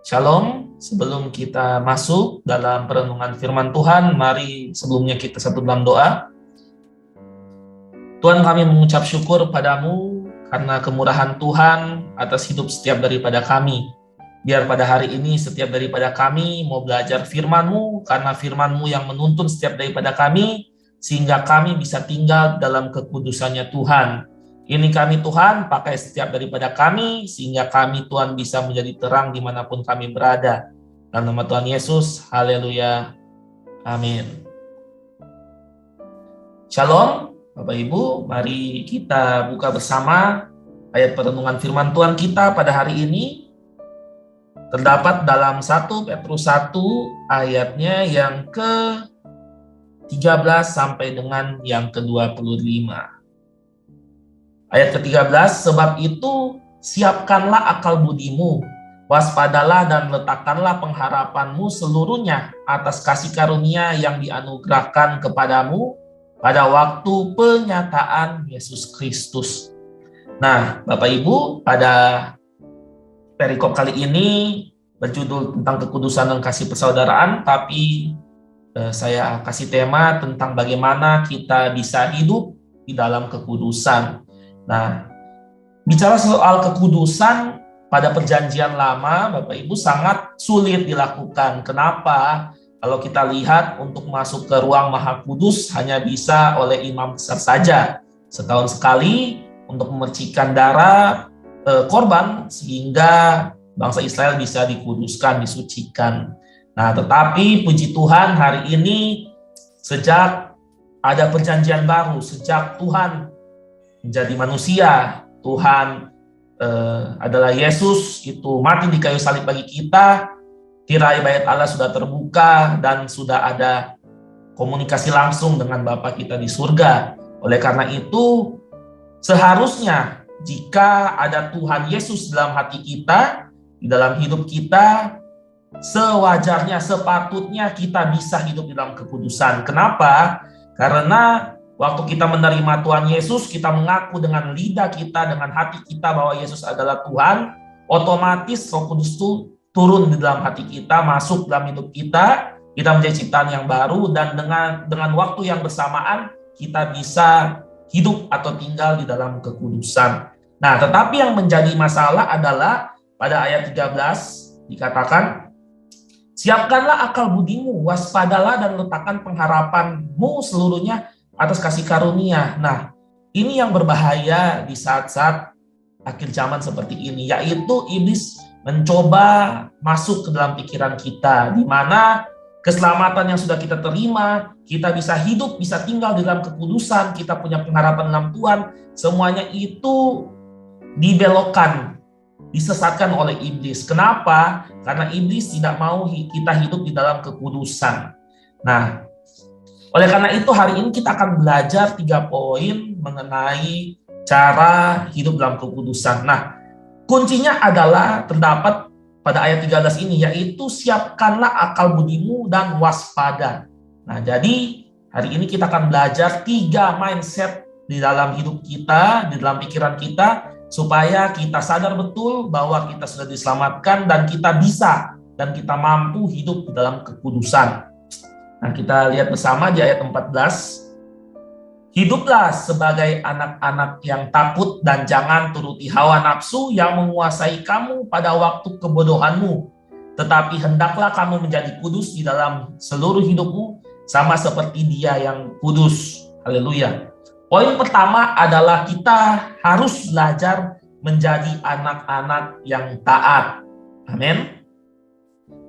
Shalom, sebelum kita masuk dalam perenungan firman Tuhan, mari sebelumnya kita satu dalam doa. Tuhan, kami mengucap syukur padamu karena kemurahan Tuhan atas hidup setiap daripada kami. Biar pada hari ini setiap daripada kami mau belajar firman-Mu, karena firman-Mu yang menuntun setiap daripada kami, sehingga kami bisa tinggal dalam kekudusannya Tuhan. Ini kami Tuhan, pakai setiap daripada kami, sehingga kami Tuhan bisa menjadi terang dimanapun kami berada. Dalam nama Tuhan Yesus, haleluya, amin. Shalom, Bapak Ibu, mari kita buka bersama ayat perenungan firman Tuhan kita pada hari ini. Terdapat dalam 1 Petrus 1 ayatnya yang ke-13 sampai dengan yang ke-25. Ayat ke-13, sebab itu siapkanlah akal budimu, waspadalah dan letakkanlah pengharapanmu seluruhnya atas kasih karunia yang dianugerahkan kepadamu pada waktu penyataan Yesus Kristus. Nah, Bapak Ibu, pada perikop kali ini berjudul tentang kekudusan dan kasih persaudaraan, tapi saya kasih tema tentang bagaimana kita bisa hidup di dalam kekudusan. Nah, bicara soal kekudusan pada perjanjian lama, Bapak Ibu, sangat sulit dilakukan. Kenapa? Kalau kita lihat untuk masuk ke ruang Maha Kudus hanya bisa oleh imam besar saja. Setahun sekali untuk memercikan darah korban sehingga bangsa Israel bisa dikuduskan, disucikan. Nah, tetapi puji Tuhan hari ini sejak ada perjanjian baru, sejak Tuhan menjadi manusia, Tuhan adalah Yesus, itu mati di kayu salib bagi kita, tirai bait Allah sudah terbuka dan sudah ada komunikasi langsung dengan Bapa kita di surga. Oleh karena itu, seharusnya jika ada Tuhan Yesus dalam hati kita, di dalam hidup kita, sewajarnya, sepatutnya kita bisa hidup di dalam kekudusan. Kenapa? Karena waktu kita menerima Tuhan Yesus, kita mengaku dengan lidah kita, dengan hati kita bahwa Yesus adalah Tuhan, otomatis Roh Kudus itu turun di dalam hati kita, masuk dalam hidup kita menjadi ciptaan yang baru, dan dengan waktu yang bersamaan kita bisa hidup atau tinggal di dalam kekudusan. Nah, tetapi yang menjadi masalah adalah pada ayat 13 dikatakan, siapkanlah akal budimu, waspadalah dan letakkan pengharapanmu seluruhnya atas kasih karunia. Nah, ini yang berbahaya di saat-saat akhir zaman seperti ini, yaitu iblis mencoba masuk ke dalam pikiran kita, di mana keselamatan yang sudah kita terima, kita bisa hidup, bisa tinggal di dalam kekudusan, kita punya pengharapan dalam Tuhan, semuanya itu dibelokkan, disesatkan oleh iblis. Kenapa? Karena iblis tidak mau kita hidup di dalam kekudusan. Nah, oleh karena itu hari ini kita akan belajar 3 poin mengenai cara hidup dalam kekudusan. Nah, kuncinya adalah terdapat pada ayat 13 ini, yaitu siapkanlah akal budimu dan waspada. Nah, jadi hari ini kita akan belajar 3 mindset di dalam hidup kita, di dalam pikiran kita, supaya kita sadar betul bahwa kita sudah diselamatkan dan kita bisa dan kita mampu hidup di dalam kekudusan. Nah, kita lihat bersama di ayat 14. Hiduplah sebagai anak-anak yang takut dan jangan turuti hawa nafsu yang menguasai kamu pada waktu kebodohanmu. Tetapi hendaklah kamu menjadi kudus di dalam seluruh hidupmu, sama seperti Dia yang kudus. Haleluya. Poin pertama adalah kita harus belajar menjadi anak-anak yang taat. Amin.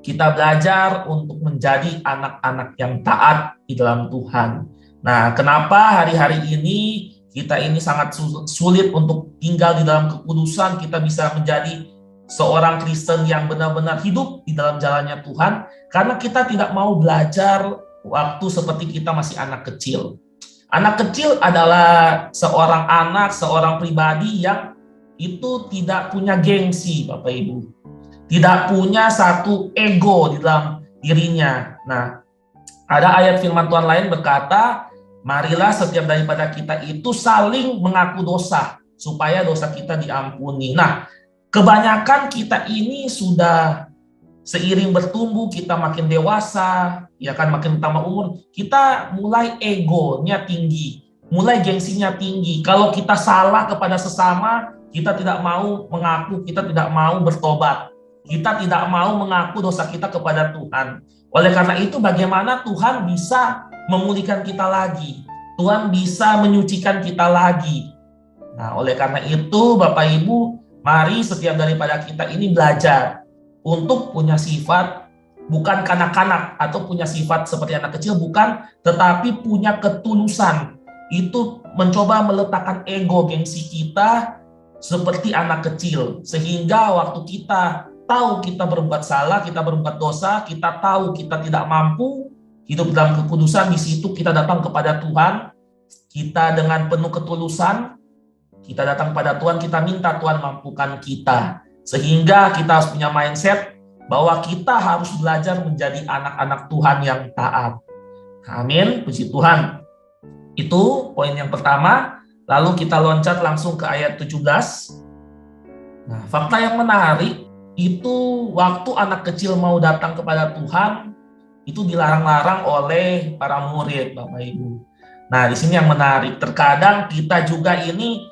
Kita belajar untuk menjadi anak-anak yang taat di dalam Tuhan. Nah, kenapa hari-hari ini kita ini sangat sulit untuk tinggal di dalam kekudusan, kita bisa menjadi seorang Kristen yang benar-benar hidup di dalam jalannya Tuhan, karena kita tidak mau belajar waktu seperti kita masih anak kecil. Anak kecil adalah seorang anak, seorang pribadi yang itu tidak punya gengsi, Bapak Ibu. Tidak punya satu ego di dalam dirinya. Nah, ada ayat firman Tuhan lain berkata, marilah setiap daripada kita itu saling mengaku dosa, supaya dosa kita diampuni. Nah, kebanyakan kita ini sudah Seiring bertumbuh, kita makin dewasa, ya kan, makin tambah umur, kita mulai egonya tinggi, mulai gengsinya tinggi. Kalau kita salah kepada sesama, kita tidak mau mengaku, kita tidak mau bertobat. Kita tidak mau mengaku dosa kita kepada Tuhan. Oleh karena itu, bagaimana Tuhan bisa memulihkan kita lagi? Tuhan bisa menyucikan kita lagi. Nah, oleh karena itu, Bapak Ibu, mari setiap daripada kita ini belajar untuk punya sifat bukan kanak-kanak atau punya sifat seperti anak kecil, bukan, tetapi punya ketulusan. Itu mencoba meletakkan ego gengsi kita seperti anak kecil, sehingga waktu kita tahu kita berbuat salah, kita berbuat dosa, kita tahu kita tidak mampu hidup dalam kekudusan, di situ kita datang kepada Tuhan, kita dengan penuh ketulusan, kita datang pada Tuhan, kita minta Tuhan mampukan kita. Sehingga kita harus punya mindset bahwa kita harus belajar menjadi anak-anak Tuhan yang taat. Amin, puji Tuhan. Itu poin yang pertama. Lalu kita loncat langsung ke ayat 17. Nah, fakta yang menarik itu waktu anak kecil mau datang kepada Tuhan, itu dilarang-larang oleh para murid, Bapak Ibu. Nah, di sini yang menarik, terkadang kita juga ini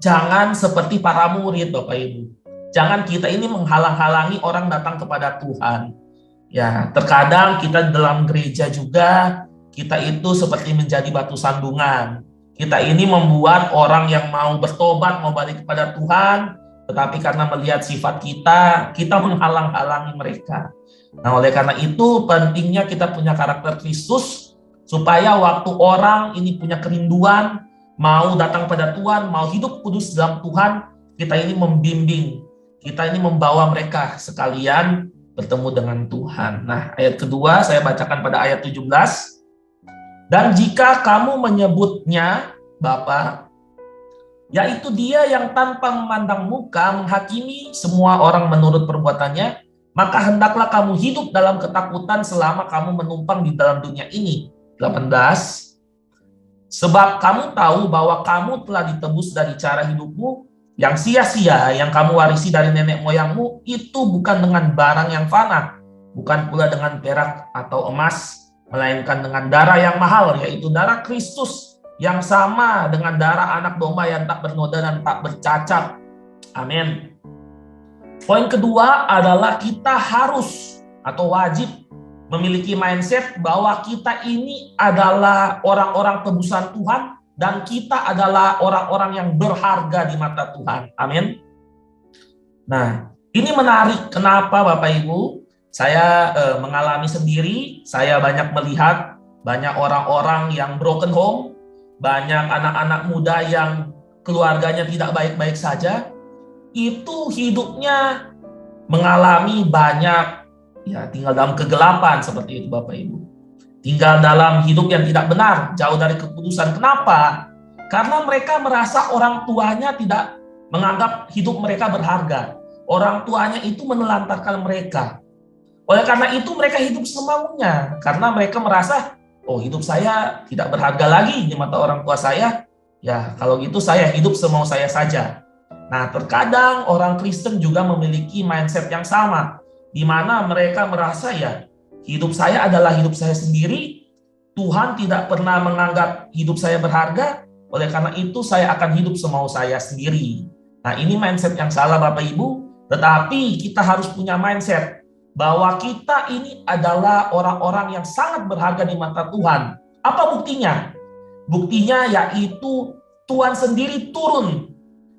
jangan seperti para murid, Bapak Ibu. Jangan kita ini menghalang-halangi orang datang kepada Tuhan. Ya, terkadang kita dalam gereja juga, kita itu seperti menjadi batu sandungan. Kita ini membuat orang yang mau bertobat, mau balik kepada Tuhan, tetapi karena melihat sifat kita menghalang-halangi mereka. Nah, oleh karena itu pentingnya kita punya karakter Kristus, supaya waktu orang ini punya kerinduan, mau datang pada Tuhan, mau hidup kudus dalam Tuhan, kita ini membimbing, kita ini membawa mereka sekalian bertemu dengan Tuhan. Nah, ayat kedua saya bacakan pada ayat 17. Dan jika kamu menyebutnya Bapa, yaitu Dia yang tanpa memandang muka menghakimi semua orang menurut perbuatannya, maka hendaklah kamu hidup dalam ketakutan selama kamu menumpang di dalam dunia ini. 18. Sebab kamu tahu bahwa kamu telah ditebus dari cara hidupmu yang sia-sia, yang kamu warisi dari nenek moyangmu, itu bukan dengan barang yang fana, bukan pula dengan perak atau emas, melainkan dengan darah yang mahal, yaitu darah Kristus, yang sama dengan darah anak domba yang tak bernoda dan tak bercacat. Amin. Poin kedua adalah kita harus atau wajib memiliki mindset bahwa kita ini adalah orang-orang tebusan Tuhan, dan kita adalah orang-orang yang berharga di mata Tuhan. Amin. Nah, ini menarik. Kenapa Bapak Ibu? Saya mengalami sendiri, saya banyak melihat banyak orang-orang yang broken home, banyak anak-anak muda yang keluarganya tidak baik-baik saja, itu hidupnya mengalami banyak, ya, tinggal dalam kegelapan seperti itu Bapak Ibu. Tinggal dalam hidup yang tidak benar, jauh dari kekudusan. Kenapa? Karena mereka merasa orang tuanya tidak menganggap hidup mereka berharga. Orang tuanya itu menelantarkan mereka. Oleh karena itu mereka hidup semaunya. Karena mereka merasa, oh, hidup saya tidak berharga lagi di mata orang tua saya. Ya, kalau gitu saya hidup semau saya saja. Nah, terkadang orang Kristen juga memiliki mindset yang sama, di mana mereka merasa, ya, hidup saya adalah hidup saya sendiri. Tuhan tidak pernah menganggap hidup saya berharga. Oleh karena itu saya akan hidup semau saya sendiri. Nah, ini mindset yang salah Bapak Ibu. Tetapi kita harus punya mindset bahwa kita ini adalah orang-orang yang sangat berharga di mata Tuhan. Apa buktinya? Buktinya yaitu Tuhan sendiri turun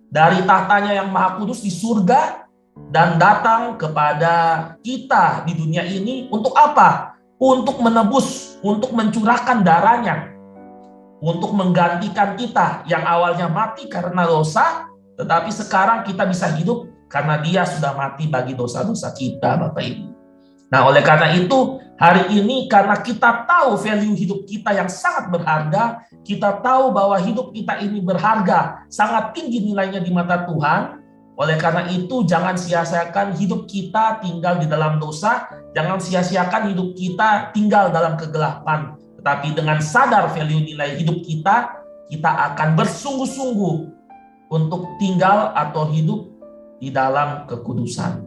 dari tahtanya yang maha kudus di surga dan datang kepada kita di dunia ini untuk apa? Untuk menebus, untuk mencurahkan darahnya, untuk menggantikan kita yang awalnya mati karena dosa, tetapi sekarang kita bisa hidup karena Dia sudah mati bagi dosa-dosa kita, Bapak Ibu. Nah, oleh karena itu, hari ini karena kita tahu value hidup kita yang sangat berharga, kita tahu bahwa hidup kita ini berharga, sangat tinggi nilainya di mata Tuhan. Oleh karena itu, jangan sia-siakan hidup kita tinggal di dalam dosa, jangan sia-siakan hidup kita tinggal dalam kegelapan. Tetapi dengan sadar value nilai hidup kita, kita akan bersungguh-sungguh untuk tinggal atau hidup di dalam kekudusan.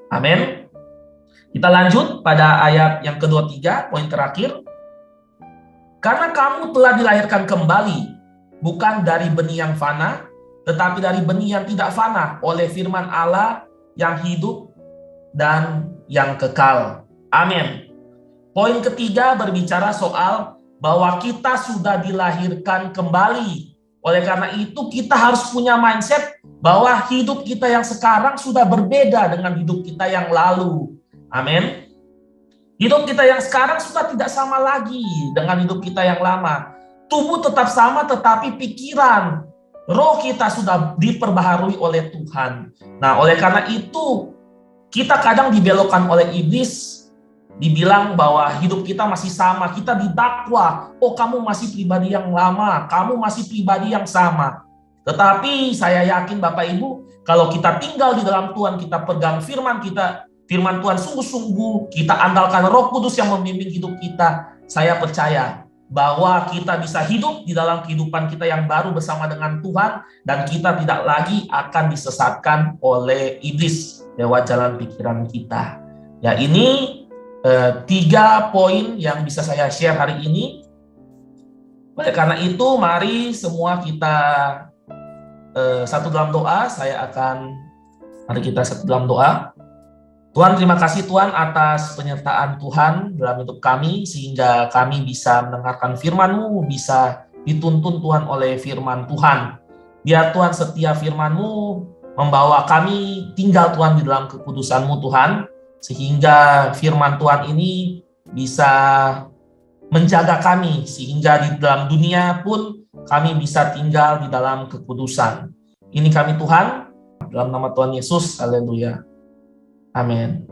Amin. Kita lanjut pada ayat yang ke-23, poin terakhir. Karena kamu telah dilahirkan kembali, bukan dari benih yang fana, tetapi dari benih yang tidak fana, oleh firman Allah yang hidup dan yang kekal. Amin. Poin ketiga berbicara soal bahwa kita sudah dilahirkan kembali. Oleh karena itu kita harus punya mindset bahwa hidup kita yang sekarang sudah berbeda dengan hidup kita yang lalu. Amin. Hidup kita yang sekarang sudah tidak sama lagi dengan hidup kita yang lama. Tubuh tetap sama, tetapi pikiran, roh kita sudah diperbaharui oleh Tuhan. Nah, oleh karena itu, kita kadang dibelokkan oleh iblis, dibilang bahwa hidup kita masih sama, kita didakwa, oh kamu masih pribadi yang lama, kamu masih pribadi yang sama. Tetapi saya yakin Bapak Ibu, kalau kita tinggal di dalam Tuhan, kita pegang firman Tuhan sungguh-sungguh, kita andalkan Roh Kudus yang membimbing hidup kita, saya percaya bahwa kita bisa hidup di dalam kehidupan kita yang baru bersama dengan Tuhan, dan kita tidak lagi akan disesatkan oleh iblis lewat jalan pikiran kita. Ya, ini 3 poin yang bisa saya share hari ini. Oleh karena itu, mari semua kita satu dalam doa. Mari kita satu dalam doa. Tuhan, terima kasih Tuhan atas penyertaan Tuhan dalam hidup kami, sehingga kami bisa mendengarkan firman-Mu, bisa dituntun Tuhan oleh firman Tuhan. Biar Tuhan setiap firman-Mu membawa kami tinggal Tuhan di dalam kekudusan-Mu Tuhan, sehingga firman Tuhan ini bisa menjaga kami, sehingga di dalam dunia pun kami bisa tinggal di dalam kekudusan. Ini kami Tuhan, dalam nama Tuhan Yesus, haleluya. Amin.